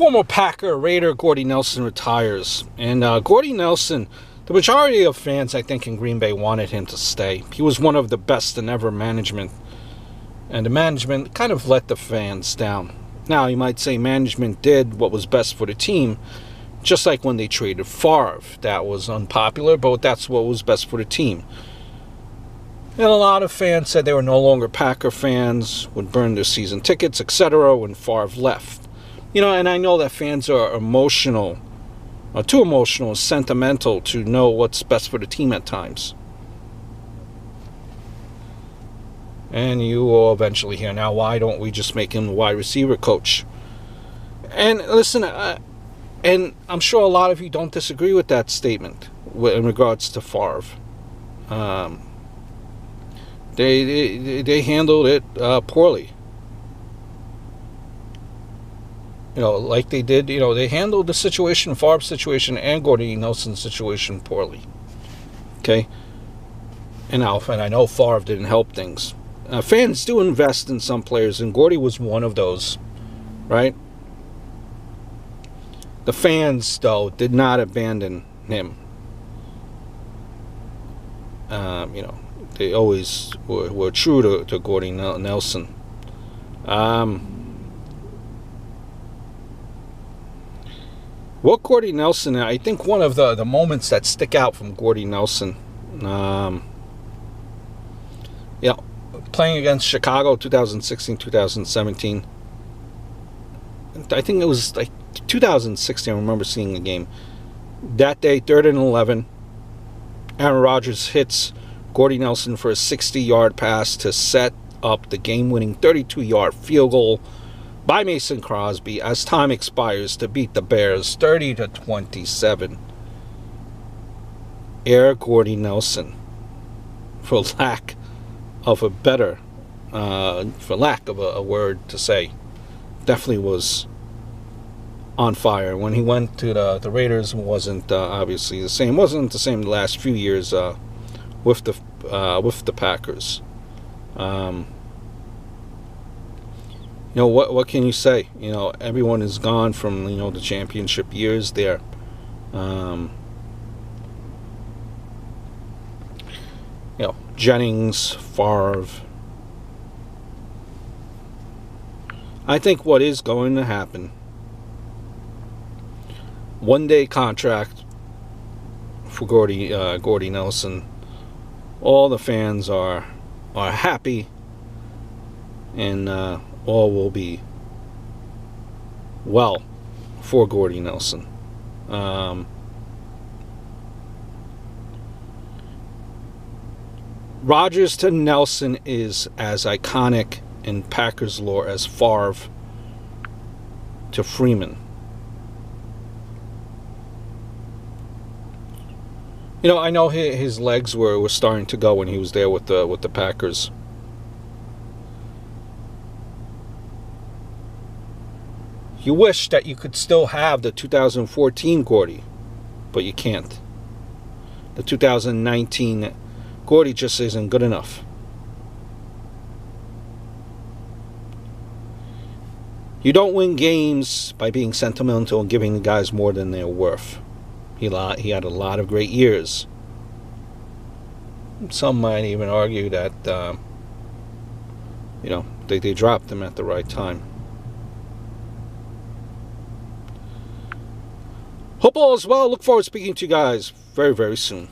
Former Packer Raider Jordy Nelson retires. And Jordy Nelson, the majority of fans, I think, in Green Bay wanted him to stay. He was one of the best in ever management. And the management kind of let the fans down. Now, you might say management did what was best for the team, just like when they traded Favre. That was unpopular, but that's what was best for the team. And a lot of fans said they were no longer Packer fans, would burn their season tickets, etc. when Favre left. And I know that fans are emotional, too emotional and sentimental to know what's best for the team at times. And you will eventually hear, now, why don't we just make him the wide receiver coach? And listen, and I'm sure a lot of you don't disagree with that statement in regards to Favre. They handled it poorly. Like they did, they handled the situation, Favre's situation and Jordy Nelson's situation poorly. Okay? And I know Favre didn't help things. Fans do invest in some players, and Jordy was one of those, right? The fans, though, did not abandon him. They always were true to Jordy Nelson. What Jordy Nelson, I think one of the moments that stick out from Jordy Nelson, playing against Chicago 2016-2017. I think it was like 2016, I remember seeing the game. That day, 3rd and 11, Aaron Rodgers hits Jordy Nelson for a 60-yard pass to set up the game-winning 32-yard field goal by Mason Crosby as time expires to beat the Bears 30-27. Jordy Nelson, for lack of a word to say, definitely was on fire. When he went to the Raiders, wasn't obviously the same. Wasn't the same the last few years with the Packers. What can you say? Everyone is gone from the championship years there. Jennings, Favre. I think what is going to happen, one-day contract for Jordy Nelson. All the fans are happy, and all will be well for Jordy Nelson. Rodgers to Nelson is as iconic in Packers lore as Favre to Freeman. I know his legs were starting to go when he was there with the Packers. You wish that you could still have the 2014 Jordy, but you can't. The 2019 Jordy just isn't good enough. You don't win games by being sentimental and giving the guys more than they're worth. He had a lot of great years. Some might even argue that they dropped him at the right time. Hope all is well. Look forward to speaking to you guys very, very soon.